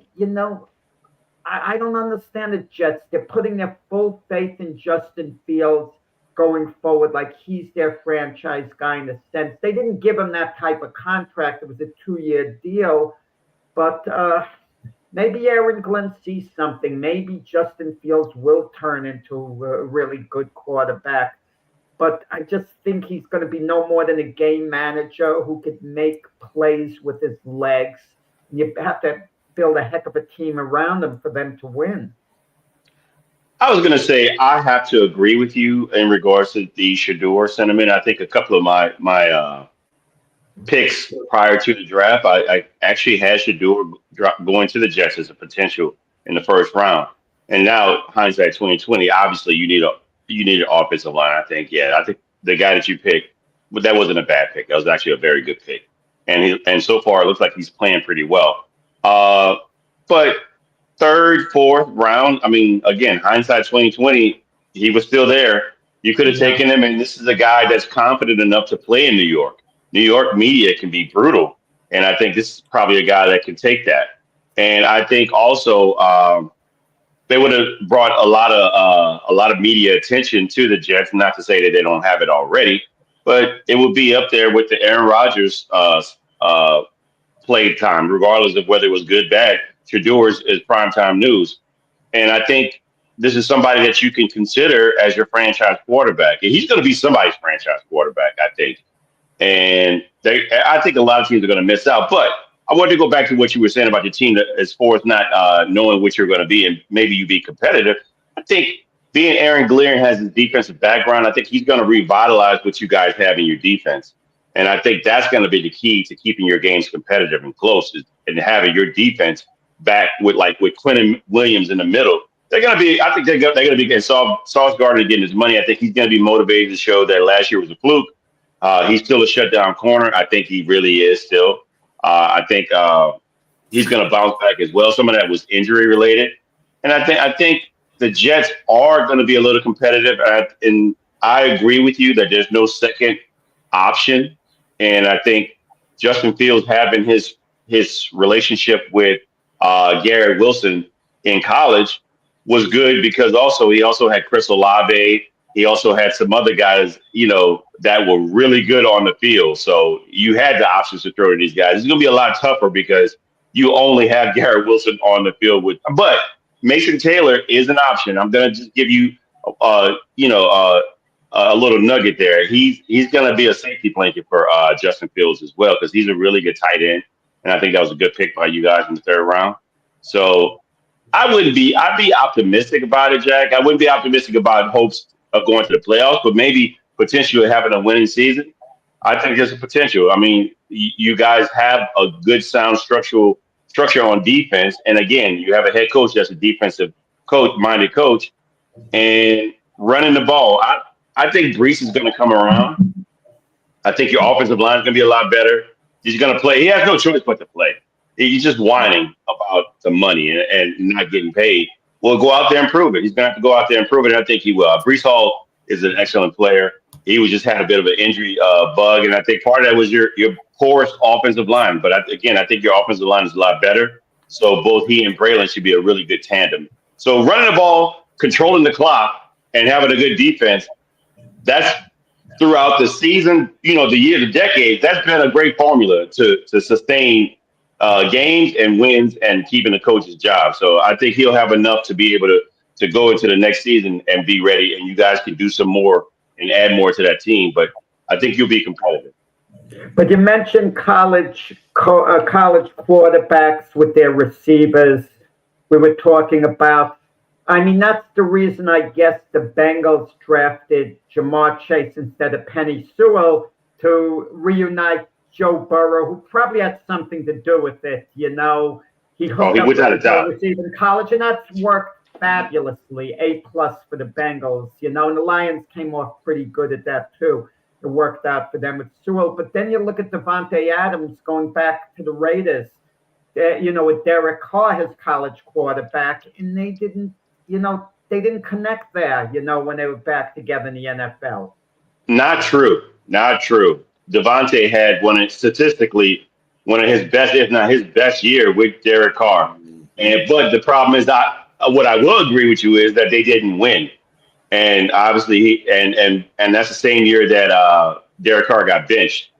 I don't understand the Jets. They're putting their full faith in Justin Fields going forward, like he's their franchise guy in a sense. They didn't give him that type of contract. It was a 2-year deal. But maybe Aaron Glenn sees something. Maybe Justin Fields will turn into a really good quarterback. But I just think he's going to be no more than a game manager who could make plays with his legs. You have to build a heck of a team around him for them to win. I was going to say I have to agree with you in regards to the Shador sentiment. I think a couple of my picks prior to the draft, I actually had Shador going to the Jets as a potential in the 1st round. And now hindsight 2020, obviously you need an offensive line. I think the guy that you picked, but that wasn't a bad pick. That was actually a very good pick. And so far it looks like he's playing pretty well. But 3rd, 4th round, I mean, again, hindsight 2020, he was still there. You could have taken him, and this is a guy that's confident enough to play in New York. New York media can be brutal, and I think this is probably a guy that can take that. And I think also they would have brought a lot of media attention to the Jets. Not to say that they don't have it already, but it would be up there with the Aaron Rodgers play time, regardless of whether it was good, bad. Shador is primetime news. And I think this is somebody that you can consider as your franchise quarterback. And he's going to be somebody's franchise quarterback, I think. And I think a lot of teams are going to miss out. But I want to go back to what you were saying about your team as far as not knowing what you're going to be and maybe you be competitive. I think being Aaron Glenn has his defensive background, I think he's going to revitalize what you guys have in your defense. And I think that's going to be the key to keeping your games competitive and close and having your defense back with Quentin Williams in the middle. They're going to be, I think they're going to be getting Sauce Gardner getting his money. I think he's going to be motivated to show that last year was a fluke. He's still a shutdown corner. I think he really is still. I think he's going to bounce back as well. Some of that was injury related. And I think the Jets are going to be a little competitive. And I agree with you that there's no second option. And I think Justin Fields having his relationship with Garrett Wilson in college was good because he also had Chris Olave. He also had some other guys, that were really good on the field. So you had the options to throw to these guys. It's going to be a lot tougher because you only have Garrett Wilson on the field but Mason Taylor is an option. I'm going to just give you, a little nugget there. He's going to be a safety blanket for Justin Fields as well because he's a really good tight end. And I think that was a good pick by you guys in the 3rd round. So I'd be optimistic about it, Jack. I wouldn't be optimistic about hopes of going to the playoffs, but maybe potentially having a winning season. I think there's a potential. I mean, you guys have a good sound structure on defense. And again, you have a head coach that's a defensive minded coach and running the ball. I think Brees is going to come around. I think your offensive line is going to be a lot better. He's going to play. He has no choice but to play. He's just whining about the money and not getting paid. Well, go out there and prove it. He's going to have to go out there and prove it, and I think he will. Brees Hall is an excellent player. He just had a bit of an injury bug, and I think part of that was your poorest offensive line. But I think your offensive line is a lot better. So both he and Braylon should be a really good tandem. So running the ball, controlling the clock, and having a good defense, that's throughout the season, the year, the decades, that's been a great formula to sustain games and wins and keeping the coach's job. So I think he'll have enough to be able to go into the next season and be ready. And you guys can do some more and add more to that team. But I think you'll be competitive. But you mentioned college quarterbacks with their receivers. We were talking about I mean, that's the reason I guess the Bengals drafted Jamar Chase instead of Penny Sewell to reunite Joe Burrow, who probably had something to do with it. He hooked up with without a the doubt. receiver in college, and that's worked fabulously. A+ for the Bengals, and the Lions came off pretty good at that too. It worked out for them with Sewell. But then you look at Devontae Adams going back to the Raiders, with Derek Carr, his college quarterback, and they didn't connect there, when they were back together in the NFL. Not true. Not true. Devontae had statistically one of his best, if not his best year with Derek Carr. But the problem is what I will agree with you is that they didn't win. And obviously and that's the same year that Derek Carr got benched.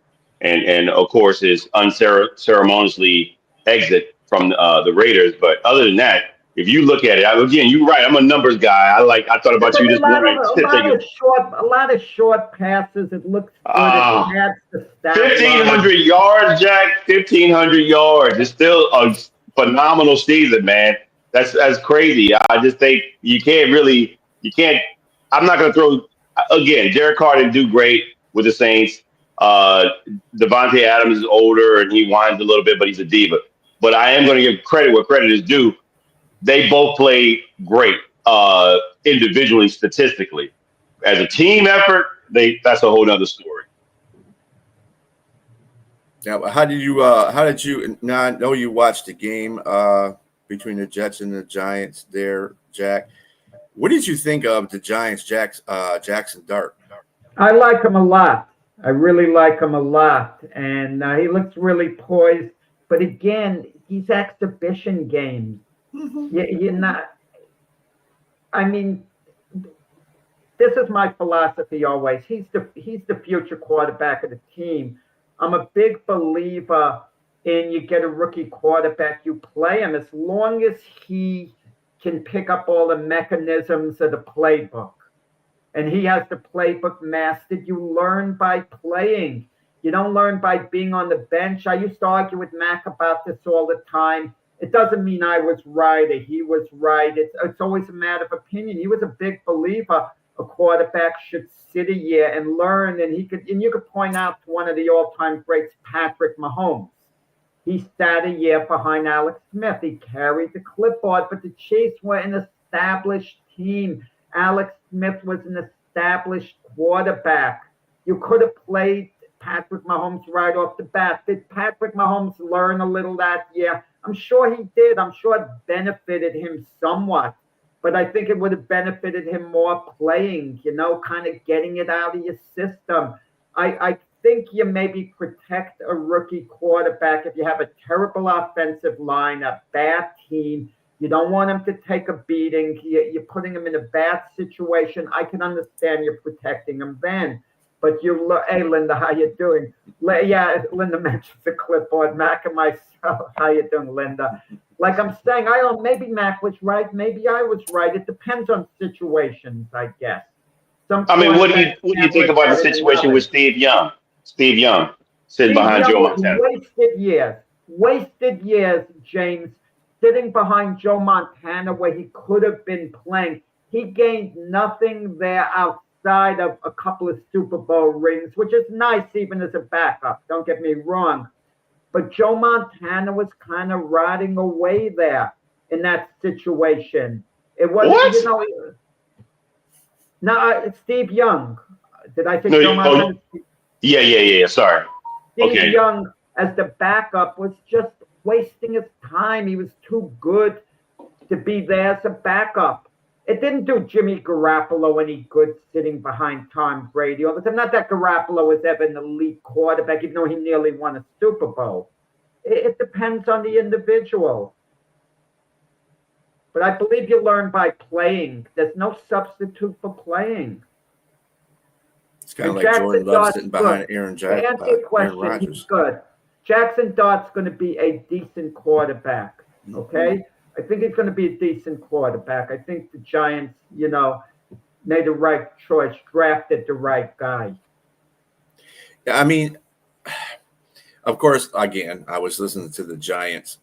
And of course his unceremoniously exit from the Raiders. But other than that, if you look at it, again, you're right. I'm a numbers guy. I thought about you this morning. A lot of short passes. It looks good. It adds the stat 1,500 yards, Jack. 1,500 yards. It's still a phenomenal season, man. That's crazy. I just think you can't. I'm not going to throw again. Derek Carr didn't do great with the Saints. Devontae Adams is older and he whines a little bit, but he's a diva. But I am going to give credit where credit is due. They both played great individually, statistically. As a team effort, that's a whole nother story. Now, how did you? Now I know you watched the game between the Jets and the Giants there, Jack. What did you think of the Giants, Jackson Dart? I like him a lot. I really like him a lot, and he looks really poised. But again, these exhibition games. You're not. I mean, this is my philosophy always. He's the future quarterback of the team. I'm a big believer in you get a rookie quarterback, you play him as long as he can pick up all the mechanisms of the playbook, and he has the playbook mastered. You learn by playing. You don't learn by being on the bench. I used to argue with Mac about this all the time. It doesn't mean I was right or he was right. It's always a matter of opinion. He was a big believer a quarterback should sit a year and learn, and you could point out to one of the all-time greats, Patrick Mahomes. He sat a year behind Alex Smith. He carried the clipboard, but the Chiefs were an established team. Alex Smith was an established quarterback. You could have played Patrick Mahomes right off the bat. Did Patrick Mahomes learn a little that year? I'm sure he did. I'm sure it benefited him somewhat. But I think it would have benefited him more playing, kind of getting it out of your system. I think you maybe protect a rookie quarterback if you have a terrible offensive line, a bad team. You don't want him to take a beating. You're putting him in a bad situation. I can understand you're protecting him then. But hey, Linda, how you doing? Yeah, Linda mentions the clipboard. Mac and myself, how you doing, Linda? Like I'm saying, I don't. Maybe Mac was right.Maybe I was right. It depends on situations, I guess. What do you think about the situation with Steve Young? Steve Young sitting behind Joe Montana. Wasted years, James, sitting behind Joe Montana where he could have been playing. He gained nothing there outside of a couple of Super Bowl rings, which is nice even as a backup. Don't get me wrong. But Joe Montana was kind of rotting away there in that situation. It wasn't, what? It's Steve Young. Did I say Joe Montana? Yeah. Sorry. Steve Young as the backup was just wasting his time. He was too good to be there as a backup. It didn't do Jimmy Garoppolo any good sitting behind Tom Brady all the time. Not that Garoppolo was ever an elite quarterback, even though he nearly won a Super Bowl. It depends on the individual. But I believe you learn by playing. There's no substitute for playing. It's kind of like Jordan Love sitting behind Aaron Rodgers. He's good. Jackson Dart's going to be a decent quarterback, okay? I think he's going to be a decent quarterback. I think the Giants, made the right choice, drafted the right guy. Yeah, I mean, of course, again, I was listening to the Giants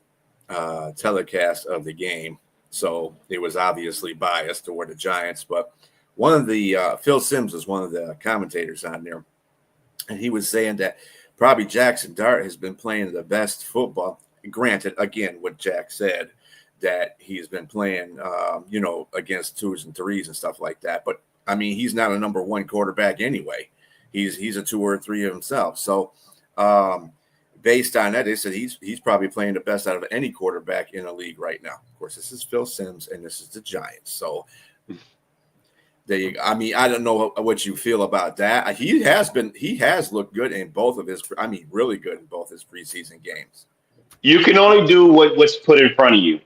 telecast of the game, So it was obviously biased toward the Giants. But one of the Phil Simms was one of the commentators on there, and he was saying that probably Jackson Dart has been playing the best football. Granted, again, what Jack said, that he's been playing, against 2s and 3s and stuff like that. But I mean, he's not a number 1 quarterback anyway. He's a 2 or 3 of himself. So based on that, they said he's probably playing the best out of any quarterback in the league right now. Of course, this is Phil Simms and this is the Giants. So I mean, I don't know what you feel about that. He has looked good in both of his, really good in both his preseason games. You can only do what's put in front of you.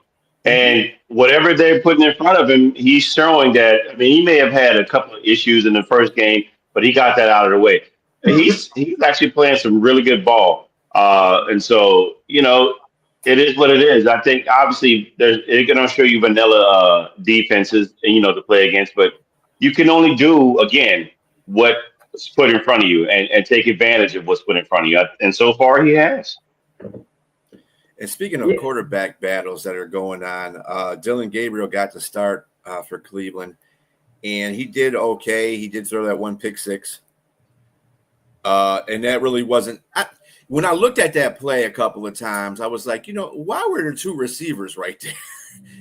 And whatever they're putting in front of him, he's showing that. I mean, he may have had a couple of issues in the first game, but he got that out of the way. He's actually playing some really good ball. And so, it is what it is. I think, obviously, they're going to show you vanilla defenses, to play against. But you can only do, again, what's put in front of you and take advantage of what's put in front of you. And so far, he has. And speaking of quarterback battles that are going on, Dillon Gabriel got the start for Cleveland, and he did okay. He did throw that 1 pick six, and that really wasn't. When I looked at that play a couple of times, I was like, why were there 2 receivers right there?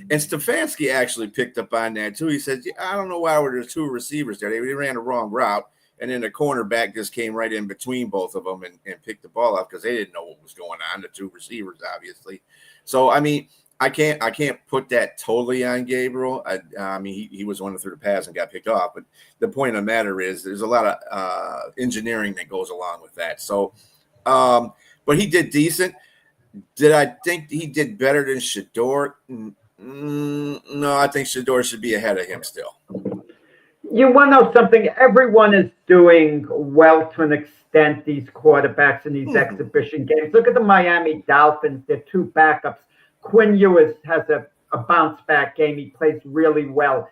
And Stefanski actually picked up on that too. He said, I don't know why were there 2 receivers there. They ran the wrong route. And then the cornerback just came right in between both of them and picked the ball up because they didn't know what was going on, the 2 receivers, obviously. So, I mean, I can't put that totally on Gabriel. I mean, he was the one that threw the pass and got picked off. But the point of the matter is there's a lot of engineering that goes along with that. So, but he did decent. Did I think he did better than Shedeur? No, I think Shedeur should be ahead of him still. You want to know something? Everyone is doing well to an extent, these quarterbacks in these exhibition games. Look at the Miami Dolphins. Their 2 backups. Quinn Ewers has a bounce-back game. He plays really well.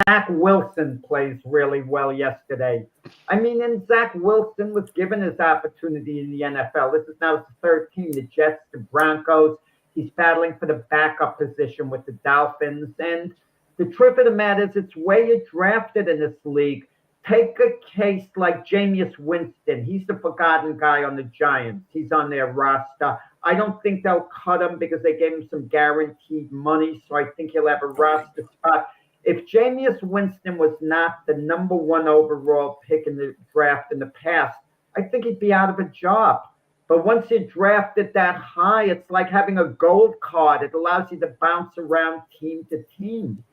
Zach Wilson plays really well yesterday. I mean, and Zach Wilson was given his opportunity in the NFL. This is now his 3rd team, the Jets, the Broncos. He's battling for the backup position with the Dolphins. And the truth of the matter is it's where you're drafted in this league. Take a case like Jameis Winston. He's the forgotten guy on the Giants. He's on their roster. I don't think they'll cut him because they gave him some guaranteed money, so I think he'll have a roster spot. If Jameis Winston was not the number 1 overall pick in the draft in the past, I think he'd be out of a job. But once you're drafted that high, it's like having a gold card. It allows you to bounce around team to team.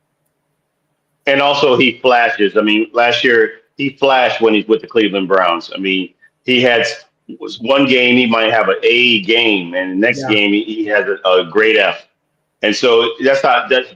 And also he flashes. I mean, last year he flashed when he's with the Cleveland Browns. I mean, was one game he might have an A game, and the next game he has a great F. And so that's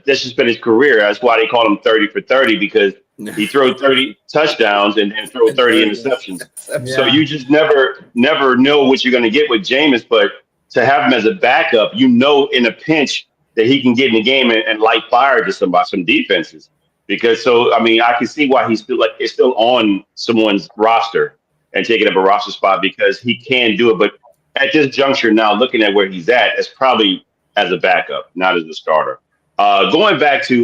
just been his career. That's why they call him 30 for 30, because he throws 30 touchdowns and then throw 30 interceptions. Yeah. So you just never know what you're going to get with Jameis. But to have him as a backup, in a pinch that he can get in the game and light fire to some defenses. Because I can see why he's still on someone's roster and taking up a roster spot, because he can do it. But at this juncture now, looking at where he's at, it's probably as a backup, not as a starter. Going back to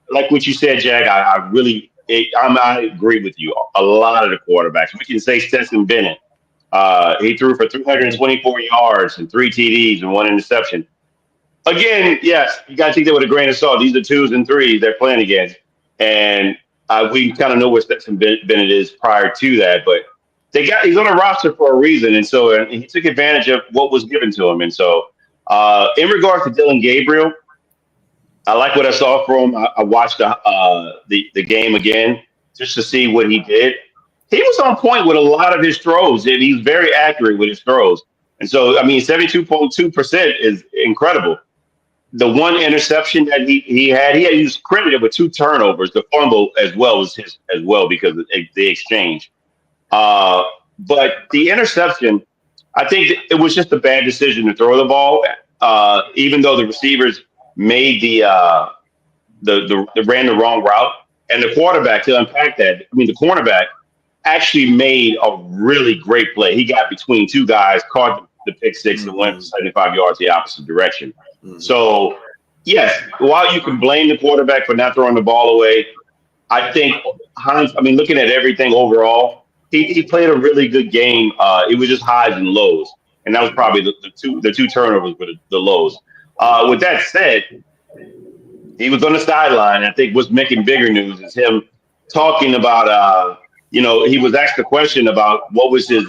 like what you said, Jack, I agree with you. A lot of the quarterbacks, we can say Stetson Bennett. He threw for 324 yards and 3 TDs and 1 interception. Again, yes, you got to take that with a grain of salt. These are 2s and 3s they're playing against. And we kind of know where Stetson Bennett is prior to that. But he's on a roster for a reason. And so he took advantage of what was given to him. And so in regards to Dillon Gabriel, I like what I saw from him. I watched the game again just to see what he did. He was on point with a lot of his throws, and he's very accurate with his throws. And so, 72.2% is incredible. The 1 interception that he was credited with 2 turnovers. The fumble as well was his as well because of the exchange. But the interception, I think it was just a bad decision to throw the ball, even though the receivers made ran the wrong route, and the quarterback, to unpack that, the cornerback actually made a really great play. He got between 2 guys, caught the pick six, and went 75 yards the opposite direction. Mm-hmm. So yes, while you can blame the quarterback for not throwing the ball away, I think Hines, I mean, looking at everything overall, he played a really good game. It was just highs and lows. And that was probably the two turnovers were the lows. With that said, he was on the sideline. I think what's making bigger news is him talking about, he was asked a question about what was his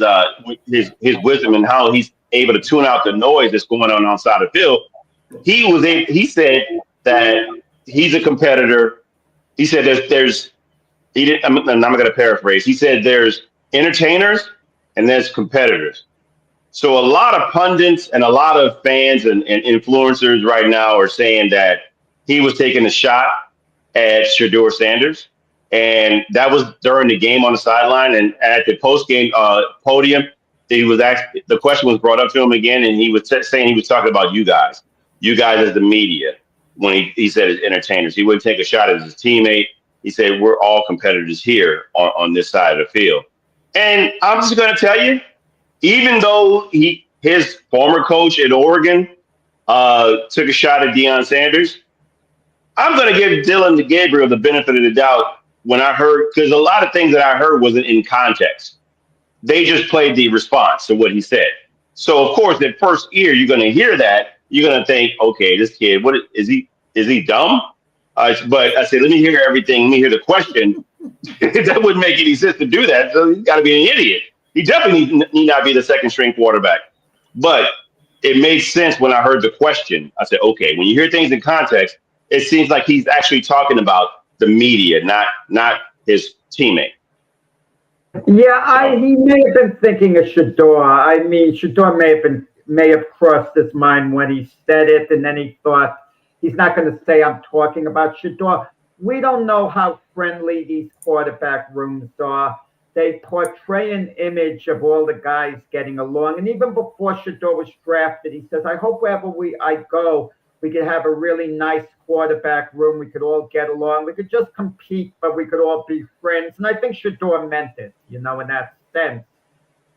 wisdom and how he's able to tune out the noise that's going on outside the field. He said that he's a competitor. He said I'm not going to paraphrase. He said there's entertainers and there's competitors. So a lot of pundits and a lot of fans and influencers right now are saying that he was taking a shot at Shedeur Sanders. And that was during the game on the sideline. And at the post-game podium, the question was brought up to him again, and he was saying he was talking about you guys as the media, when he said as entertainers. He wouldn't take a shot at his teammate. He said, we're all competitors here on this side of the field. And I'm just going to tell you, even though his former coach at Oregon took a shot at Deion Sanders, I'm going to give Dylan Gabriel the benefit of the doubt when I heard, because a lot of things that I heard wasn't in context. They just played the response to what he said. So, of course, that first ear, you're going to hear that. You're going to think, okay, this kid, what is he dumb? But I said, let me hear everything. Let me hear the question. That wouldn't make any sense to do that. So he's got to be an idiot. He definitely need not be the second string quarterback. But it made sense when I heard the question. I said, okay, when you hear things in context, it seems like he's actually talking about the media, not his teammate. Yeah, he may have been thinking of Shedeur. I mean, Shedeur may have crossed his mind when he said it, and then he thought he's not going to say I'm talking about Shedeur. We don't know how friendly these quarterback rooms are. They portray an image of all the guys getting along. And even before Shedeur was drafted, he says, I hope wherever I go, we could have a really nice quarterback room. We could all get along. We could just compete, but we could all be friends. And I think Shedeur meant it, in that sense.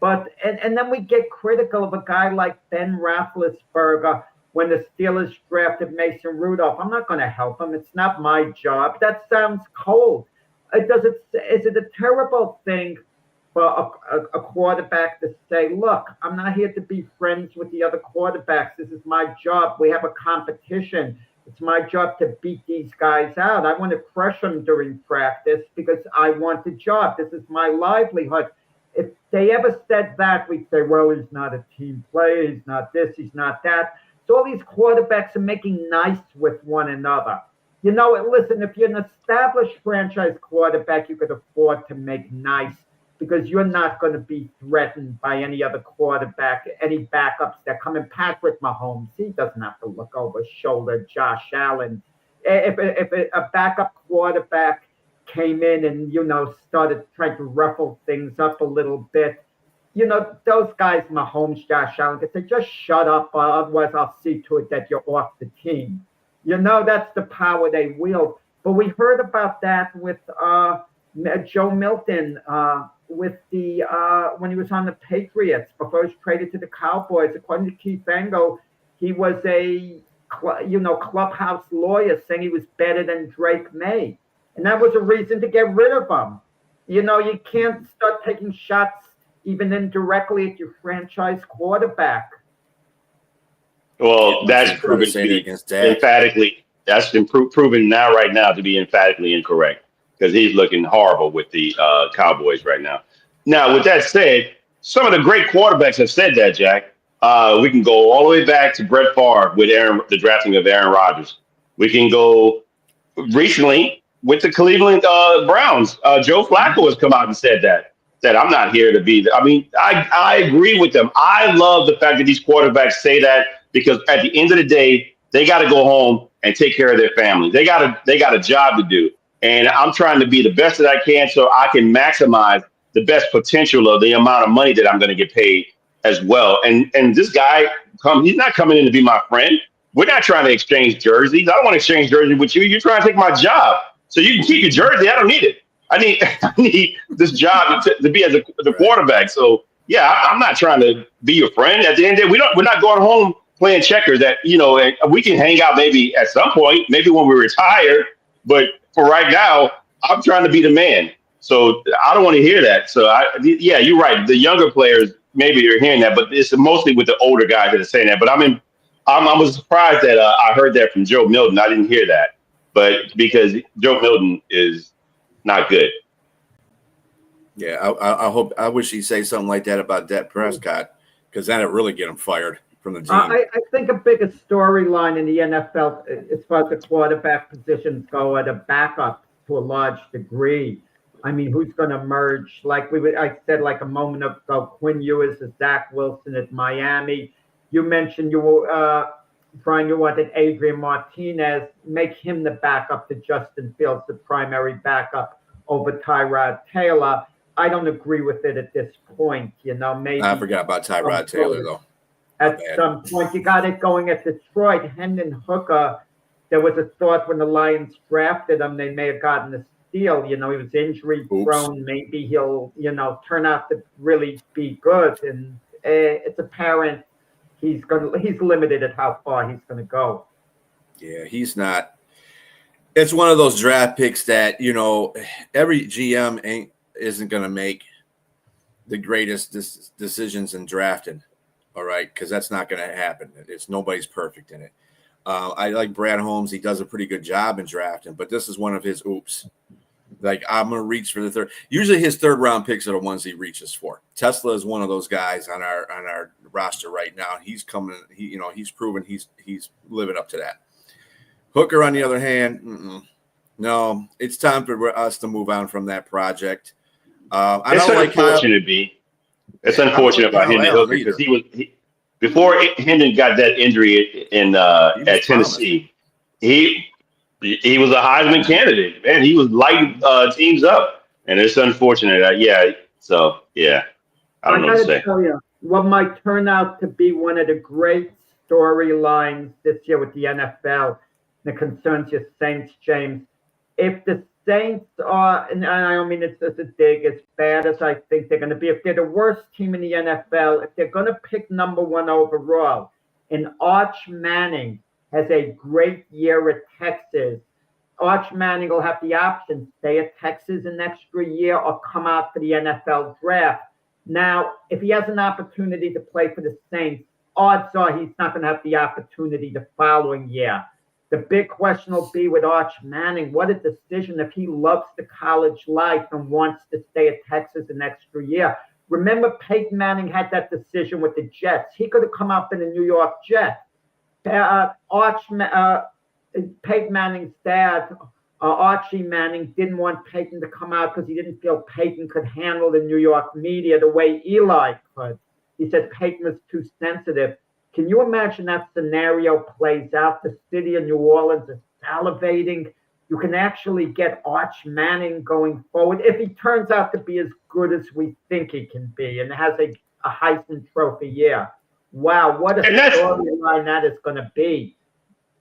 But and then we get critical of a guy like Ben Roethlisberger when the Steelers drafted Mason Rudolph. I'm not going to help him. It's not my job. That sounds cold. Is it a terrible thing for a quarterback to say, look, I'm not here to be friends with the other quarterbacks. This is my job. We have a competition. It's my job to beat these guys out. I want to crush them during practice because I want the job. This is my livelihood. If they ever said that, we'd say, well, he's not a team player. He's not this. He's not that. So all these quarterbacks are making nice with one another. Listen, if you're an established franchise quarterback, you could afford to make nice because you're not going to be threatened by any other quarterback, any backups that come in. Patrick Mahomes, he doesn't have to look over his shoulder. Josh Allen. If a backup quarterback came in and, started trying to ruffle things up a little bit, those guys, Mahomes, Josh Allen, could say, just shut up, otherwise I'll see to it that you're off the team. That's the power they wield. But we heard about that with Joe Milton with when he was on the Patriots before he was traded to the Cowboys. According to Keith Engle, he was a clubhouse lawyer saying he was better than Drake May, and that was a reason to get rid of him. You can't start taking shots even indirectly at your franchise quarterback. Well, that's proven to be emphatically. That's been proven right now to be emphatically incorrect because he's looking horrible with the Cowboys right now. Now, with that said, some of the great quarterbacks have said that, Jack. We can go all the way back to Brett Favre with the drafting of Aaron Rodgers. We can go recently with the Cleveland Browns. Joe Flacco has come out and said that I'm not here to be. I agree with them. I love the fact that these quarterbacks say that because at the end of the day, they got to go home and take care of their family. They got a job to do. And I'm trying to be the best that I can so I can maximize the best potential of the amount of money that I'm going to get paid as well. And this guy, he's not coming in to be my friend. We're not trying to exchange jerseys. I don't want to exchange jerseys with you. You're trying to take my job. So you can keep your jersey. I don't need it. I need this job to be as the quarterback. So, yeah, I'm not trying to be your friend. At the end of the day, we're not going home playing checkers. That and we can hang out maybe at some point, maybe when we retire. But for right now, I'm trying to be the man. So I don't want to hear that. So yeah, you're right. The younger players maybe are hearing that, but it's mostly with the older guys that are saying that. But I was surprised that I heard that from Joe Milton. I didn't hear that, but because Joe Milton is not good. Yeah, I wish he'd say something like that about Dak Prescott, because that'd really get him fired from the team. I think a bigger storyline in the NFL, as far as the quarterback positions go, are the backups to a large degree. I mean, who's going to merge? Like I said like a moment ago, Quinn Ewers is Zach Wilson at Miami. You mentioned Brian, you wanted Adrian Martinez. Make him the backup to Justin Fields, the primary backup over Tyrod Taylor. I don't agree with it at this point. Maybe I forgot about Tyrod Taylor though. At some point, you got it going at Detroit. Hendon Hooker. There was a thought when the Lions drafted him, they may have gotten a steal. He was injury prone. Maybe he'll, turn out to really be good. And it's apparent he's limited at how far he's going to go. Yeah, he's not. It's one of those draft picks that every GM isn't going to make the greatest decisions in drafting. All right, because that's not going to happen. Nobody's perfect in it. I like Brad Holmes. He does a pretty good job in drafting, but this is one of his oops. Like, I'm going to reach for the third. Usually his third round picks are the ones he reaches for. Tesla is one of those guys on our roster right now. He's coming. He's proven he's living up to that. Hooker, on the other hand, no, it's time for us to move on from that project. It's unfortunate, B. It's unfortunate about Hendon Hooker because before Hendon got that injury at Tennessee, he was a Heisman candidate, man. He was lighting teams up, and it's unfortunate. I don't know what to say. Tell you, what might turn out to be one of the great storylines this year with the NFL that concerns your Saints, James. If the Saints are, and I don't mean it's as big, as bad as I think they're going to be, if they're the worst team in the NFL, if they're going to pick number one overall, and Arch Manning has a great year at Texas, Arch Manning will have the option, stay at Texas an extra year or come out for the NFL draft. Now, if he has an opportunity to play for the Saints, odds are he's not going to have the opportunity the following year. The big question will be with Arch Manning, what a decision if he loves the college life and wants to stay at Texas an extra year. Remember, Peyton Manning had that decision with the Jets. He could have come up in the New York Jets. Peyton Manning's dad, Archie Manning, didn't want Peyton to come out because he didn't feel Peyton could handle the New York media the way Eli could. He said Peyton was too sensitive. Can you imagine that scenario plays out? The city of New Orleans is salivating. You can actually get Arch Manning going forward if he turns out to be as good as we think he can be and has a Heisman Trophy year. Wow, what a storyline that is going to be.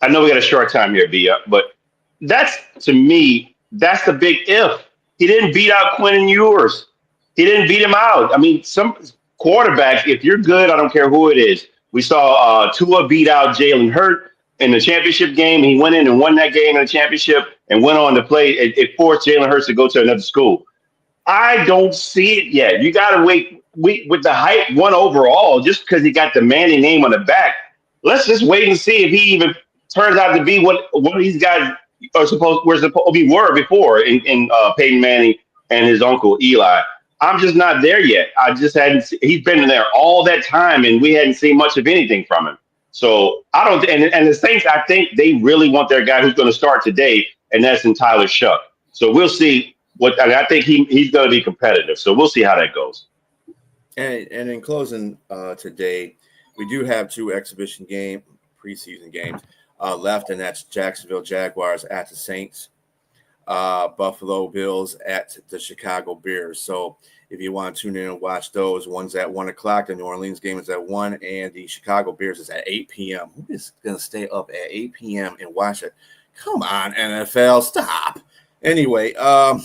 I know we got a short time here, B, but to me, that's the big if. He didn't beat out Quentin Ewers. He didn't beat him out. I mean, some quarterbacks, if you're good, I don't care who it is. We saw Tua beat out Jalen Hurts in the championship game. He went in and won that game in the championship and went on to play. It forced Jalen Hurts to go to another school. I don't see it yet. You got to wait with the hype one overall, just because he got the Manning name on the back. Let's just wait and see if he even turns out to be what these guys were before in Peyton Manning and his uncle Eli. I'm just not there yet. I just hadn't. He's been there all that time, and we hadn't seen much of anything from him. So I don't. And the Saints, I think they really want their guy who's going to start today, and that's in Tyler Shuck. So we'll see I think he's going to be competitive. So we'll see how that goes. And in closing today, we do have two preseason games left, and that's Jacksonville Jaguars at the Saints. Buffalo Bills at the Chicago Bears. So if you want to tune in and watch those, one's at 1 o'clock. The New Orleans game is at 1, and the Chicago Bears is at 8 p.m. Who is going to stay up at 8 p.m. and watch it? Come on, NFL, stop. Anyway, on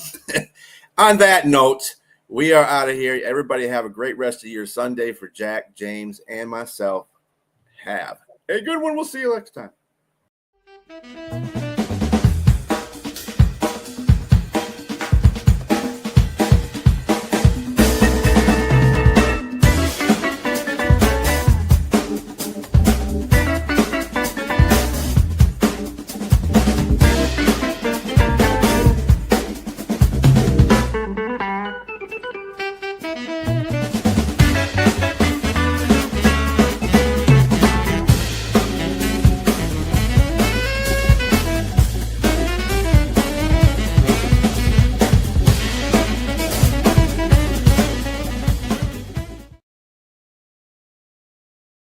that note, we are out of here. Everybody have a great rest of your Sunday. For Jack, James, and myself, have Hey, good one. We'll see you next time.